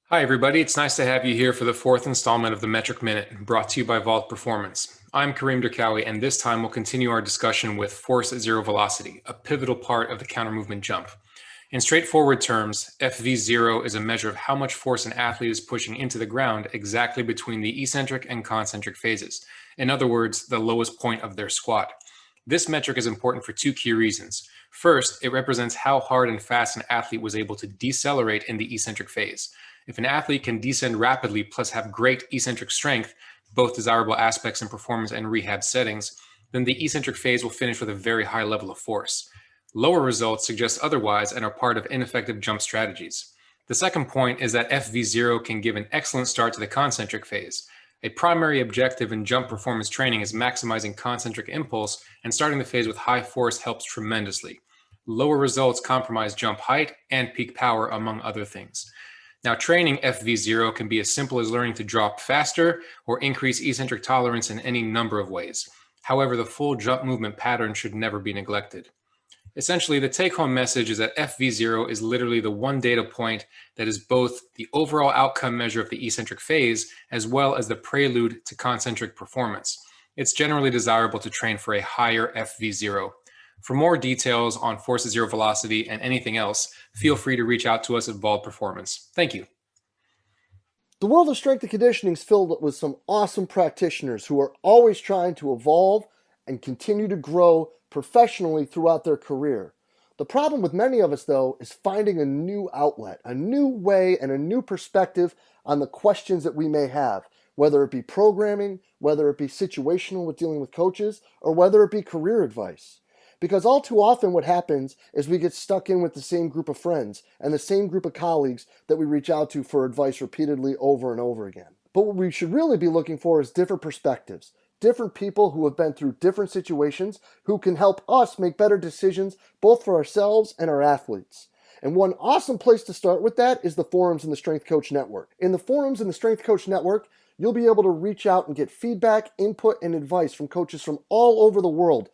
Hi, everybody. It's nice to have you here for the fourth installment of the Metric Minute, brought to you by Vault Performance. I'm Kareem Derkawi, and this time we'll continue our discussion with force at zero velocity, a pivotal part of the counter movement jump. In straightforward terms, FV0 is a measure of how much force an athlete is pushing into the ground exactly between the eccentric and concentric phases. In other words, the lowest point of their squat. This metric is important for two key reasons. First, it represents how hard and fast an athlete was able to decelerate in the eccentric phase. If an athlete can descend rapidly plus have great eccentric strength, both desirable aspects in performance and rehab settings, then the eccentric phase will finish with a very high level of force. Lower results suggest otherwise and are part of ineffective jump strategies. The second point is that FV0 can give an excellent start to the concentric phase. A primary objective in jump performance training is maximizing concentric impulse, and starting the phase with high force helps tremendously. Lower results compromise jump height and peak power, among other things. Now, training FV0 can be as simple as learning to drop faster or increase eccentric tolerance in any number of ways. However, the full jump movement pattern should never be neglected. Essentially, the take home message is that FV0 is literally the one data point that is both the overall outcome measure of the eccentric phase as well as the prelude to concentric performance. It's generally desirable to train for a higher FV0. For more details on force at zero velocity and anything else, feel free to reach out to us at Vault Performance. Thank you. The world of strength and conditioning is filled with some awesome practitioners who are always trying to evolve and continue to grow professionally throughout their career. The problem with many of us, though, is finding a new outlet, a new way, and a new perspective on the questions that we may have, whether it be programming, whether it be situational with dealing with coaches, or whether it be career advice. Because all too often, what happens is we get stuck in with the same group of friends and the same group of colleagues that we reach out to for advice repeatedly over and over again. But what we should really be looking for is different perspectives, different people who have been through different situations who can help us make better decisions both for ourselves and our athletes. And one awesome place to start with that is the forums in the Strength Coach Network. In the forums in the Strength Coach Network, you'll be able to reach out and get feedback, input, and advice from coaches from all over the world,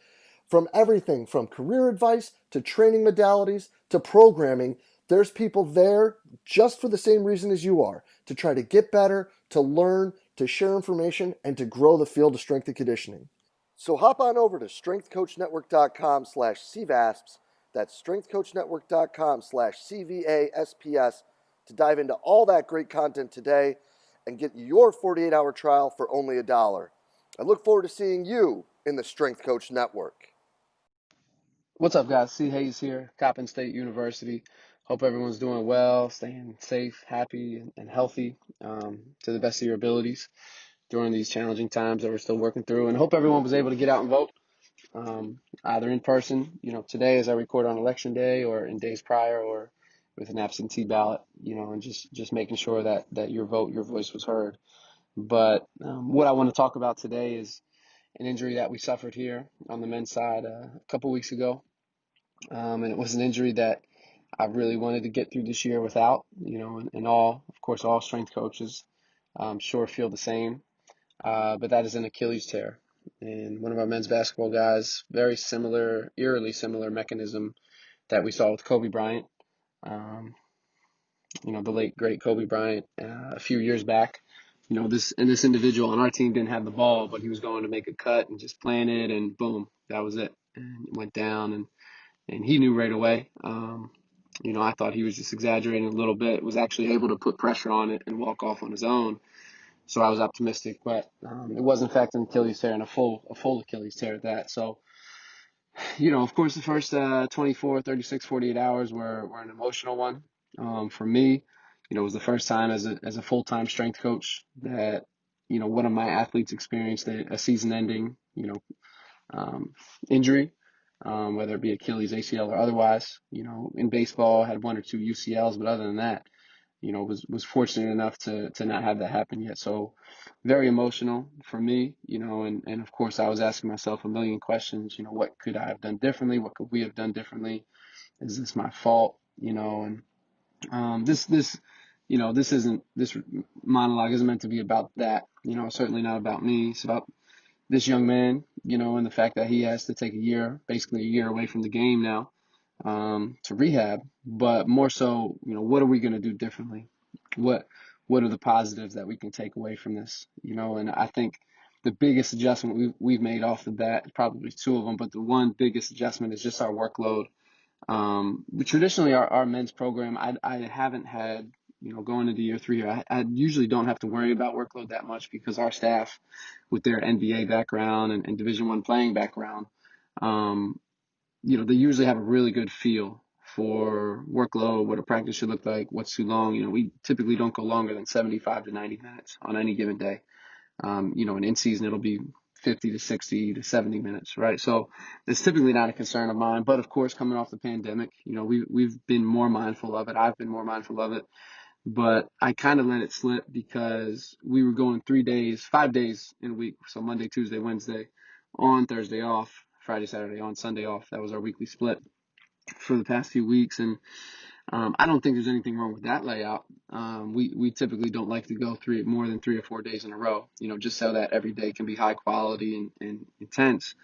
from everything from career advice to training modalities to programming. There's people there just for the same reason as you are, to try to get better, to learn, to share information, and to grow the field of strength and conditioning. So hop on over to strengthcoachnetwork.com/CVASPS. That's strengthcoachnetwork.com/CVASPS to dive into all that great content today and get your 48-hour trial for only $1. I look forward to seeing you in the Strength Coach Network. What's up, guys? C. Hayes here, Coppin State University. Hope everyone's doing well, staying safe, happy, and healthy to the best of your abilities during these challenging times that we're still working through. And hope everyone was able to get out and vote, either in person, today as I record on election day, or in days prior, or with an absentee ballot, and just making sure that your vote, your voice was heard. But what I want to talk about today is an injury that we suffered here on the men's side a couple weeks ago. And it was an injury that I really wanted to get through this year without, and of course, all strength coaches, sure feel the same. But that is an Achilles tear. And one of our men's basketball guys, very similar, eerily similar mechanism that we saw with Kobe Bryant, the late, great Kobe Bryant, a few years back. This individual on our team didn't have the ball, but he was going to make a cut and just plan it, and boom, that was it. And it went down, and he knew right away. I thought he was just exaggerating a little bit. Was actually able to put pressure on it and walk off on his own. So I was optimistic, but it was in fact an Achilles tear, and a full Achilles tear at that. So, of course, the first 24, 36, 48 hours were an emotional one. For me, it was the first time as a full-time strength coach that, one of my athletes experienced a season-ending, injury, whether it be Achilles, ACL, or otherwise. In baseball, I had one or two UCLs, but other than that, was fortunate enough to not have that happen yet. So very emotional for me, and of course I was asking myself a million questions, what could I have done differently? What could we have done differently? Is this my fault? And this monologue isn't meant to be about that, certainly not about me. It's about this young man, and the fact that he has to take basically a year away from the game now, to rehab, but more so, what are we going to do differently? What what are the positives that we can take away from this? And I think the biggest adjustment we've made off the bat, probably two of them, but the one biggest adjustment is just our workload. We traditionally our men's program, I haven't had, going into year three here, I usually don't have to worry about workload that much because our staff, with their NBA background and Division I playing background, um, they usually have a really good feel for workload, what a practice should look like, what's too long. We typically don't go longer than 75 to 90 minutes on any given day. And in season, it'll be 50 to 60 to 70 minutes, right? So it's typically not a concern of mine. But of course, coming off the pandemic, we've been more mindful of it. I've been more mindful of it. But I kind of let it slip because we were going 3 days, 5 days in a week. So Monday, Tuesday, Wednesday, on Thursday off, Friday, Saturday, on Sunday off. That was our weekly split for the past few weeks. And I don't think there's anything wrong with that layout. We typically don't like to go more than 3 or 4 days in a row, just so that every day can be high quality and intense.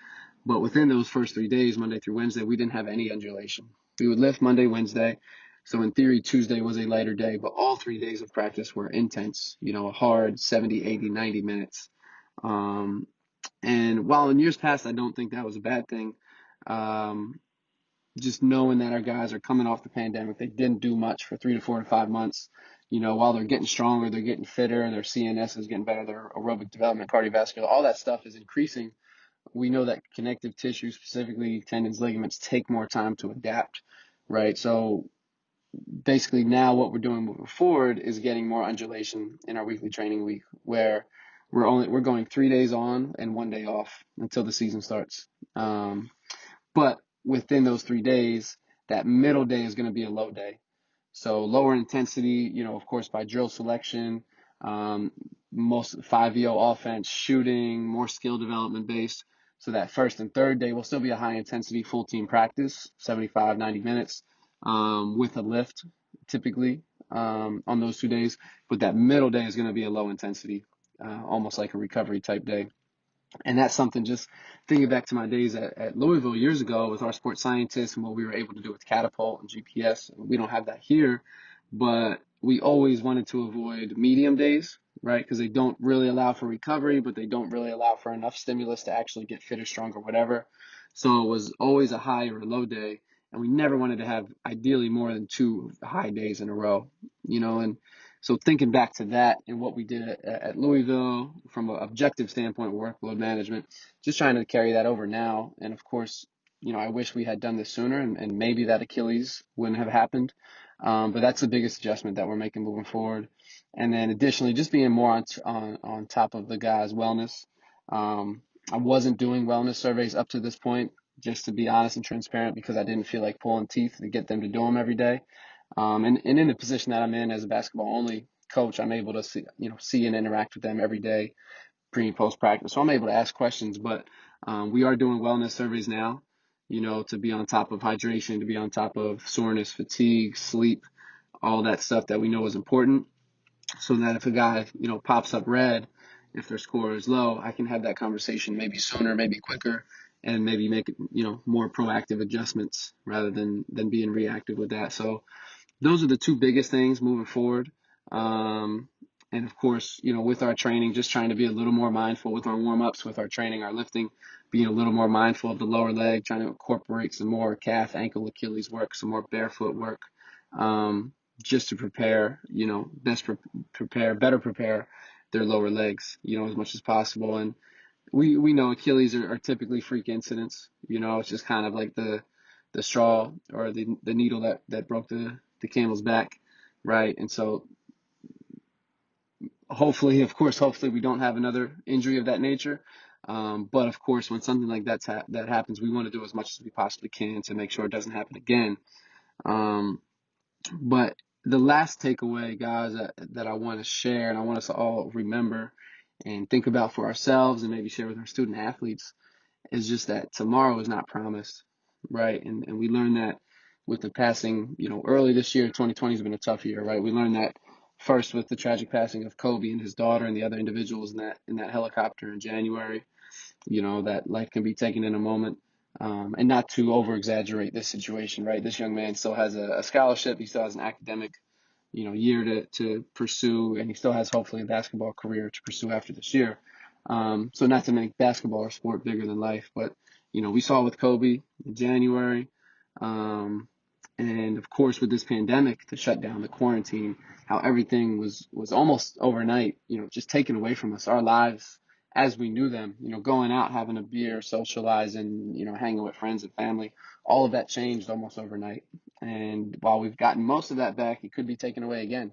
But within those first 3 days, Monday through Wednesday, we didn't have any undulation. We would lift Monday, Wednesday. So in theory, Tuesday was a lighter day, but all 3 days of practice were intense, a hard 70, 80, 90 minutes. And while in years past, I don't think that was a bad thing. Just knowing that our guys are coming off the pandemic, they didn't do much for 3 to 4 to 5 months. While they're getting stronger, they're getting fitter, their CNS is getting better, their aerobic development, cardiovascular, all that stuff is increasing. We know that connective tissue, specifically tendons, ligaments, take more time to adapt, right? So basically now what we're doing moving forward is getting more undulation in our weekly training week, where we're going 3 days on and 1 day off until the season starts. But within those 3 days, that middle day is going to be a low day. So lower intensity, of course, by drill selection, most 5-VO offense, shooting, more skill development based. So that first and third day will still be a high intensity full team practice, 75, 90 minutes, with a lift typically on those 2 days. But that middle day is going to be a low intensity, almost like a recovery type day. And that's something, just thinking back to my days at Louisville years ago with our sports scientists and what we were able to do with Catapult and GPS. We don't have that here, but we always wanted to avoid medium days, right? Because they don't really allow for recovery, but they don't really allow for enough stimulus to actually get fit or strong or whatever. So it was always a high or a low day. And we never wanted to have ideally more than 2 high days in a row, and so thinking back to that and what we did at Louisville from an objective standpoint, workload management, just trying to carry that over now. And of course, I wish we had done this sooner and maybe that Achilles wouldn't have happened. But that's the biggest adjustment that we're making moving forward. And then additionally, just being more on top of the guys' wellness. I wasn't doing wellness surveys up to this point, just to be honest and transparent, because I didn't feel like pulling teeth to get them to do them every day. And in the position that I'm in as a basketball only coach, I'm able to see and interact with them every day, pre and post practice. So I'm able to ask questions, but we are doing wellness surveys now, to be on top of hydration, to be on top of soreness, fatigue, sleep, all that stuff that we know is important. So that if a guy, pops up red, if their score is low, I can have that conversation maybe sooner, maybe quicker, and maybe make, more proactive adjustments rather than being reactive with that. So those are the two biggest things moving forward. And of course, with our training, just trying to be a little more mindful with our warm-ups, with our training, our lifting, being a little more mindful of the lower leg, trying to incorporate some more calf, ankle, Achilles work, some more barefoot work, just to prepare, better prepare their lower legs, as much as possible. And we know Achilles are typically freak incidents. It's just kind of like the straw or the needle that broke the camel's back, right? And so hopefully we don't have another injury of that nature. But of course, when something like that happens, we want to do as much as we possibly can to make sure it doesn't happen again. But the last takeaway, guys, that I want to share and I want us to all remember and think about for ourselves and maybe share with our student athletes is just that tomorrow is not promised, right? And we learned that with the passing, early this year, 2020 has been a tough year, right? We learned that first with the tragic passing of Kobe and his daughter and the other individuals in that helicopter in January, that life can be taken in a moment. And not to over exaggerate this situation, right? This young man still has a scholarship. He still has an academic year to pursue, and he still has hopefully a basketball career to pursue after this year. So not to make basketball or sport bigger than life, but we saw with Kobe in January, um, and of course with this pandemic, the shutdown, the quarantine, how everything was almost overnight, just taken away from us. Our lives as we knew them, going out, having a beer, socializing, hanging with friends and family, all of that changed almost overnight. And while we've gotten most of that back, it could be taken away again,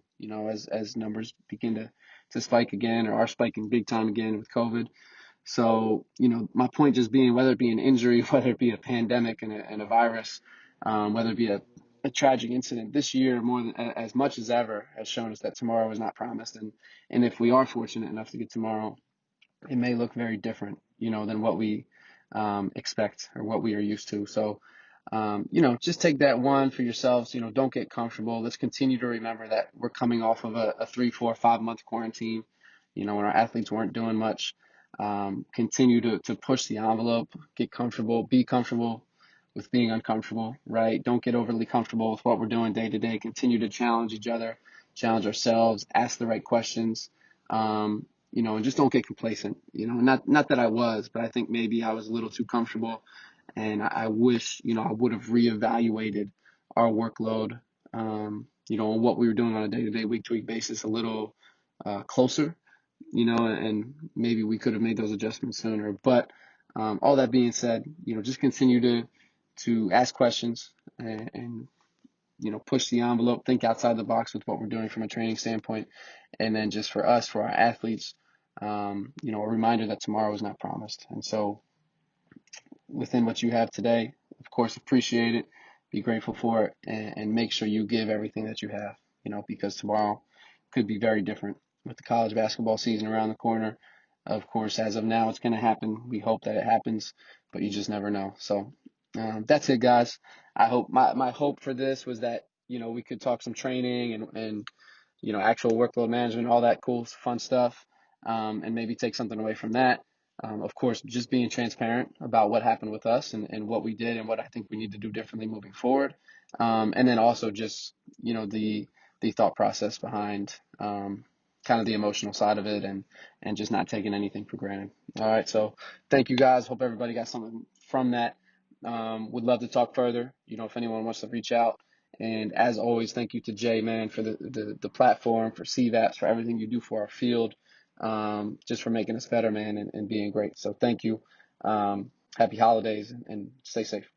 as numbers begin to spike again, or are spiking big time again with COVID. So, my point just being, whether it be an injury, whether it be a pandemic and a virus, whether it be a tragic incident, this year more than as much as ever has shown us that tomorrow is not promised. And if we are fortunate enough to get tomorrow, it may look very different, than what we expect or what we are used to. So, just take that one for yourselves. Don't get comfortable. Let's continue to remember that we're coming off of a 3, 4, 5 month quarantine, when our athletes weren't doing much. Continue to push the envelope, get comfortable, be comfortable with being uncomfortable, right? Don't get overly comfortable with what we're doing day to day. Continue to challenge each other, challenge ourselves, ask the right questions. And just don't get complacent. Not that I was, but I think maybe I was a little too comfortable, and I wish, I would have reevaluated our workload, and what we were doing on a day-to-day, week-to-week basis a little closer, and maybe we could have made those adjustments sooner. But all that being said, just continue to ask questions and push the envelope, think outside the box with what we're doing from a training standpoint. And then just for us, for our athletes, a reminder that tomorrow is not promised. And so within what you have today, of course, appreciate it, be grateful for it, and make sure you give everything that you have, because tomorrow could be very different with the college basketball season around the corner. Of course, as of now, it's going to happen. We hope that it happens, but you just never know. So that's it, guys. I hope my hope for this was that, we could talk some training and actual workload management, all that cool, fun stuff, and maybe take something away from that. Of course, just being transparent about what happened with us and what we did and what I think we need to do differently moving forward. And then also just, the thought process behind kind of the emotional side of it and just not taking anything for granted. All right. So thank you, guys. Hope everybody got something from that. Would love to talk further, if anyone wants to reach out. And as always, thank you to Jay, man, for the platform, for CVAPs, for everything you do for our field, just for making us better, man, and being great. So thank you. Happy holidays and stay safe.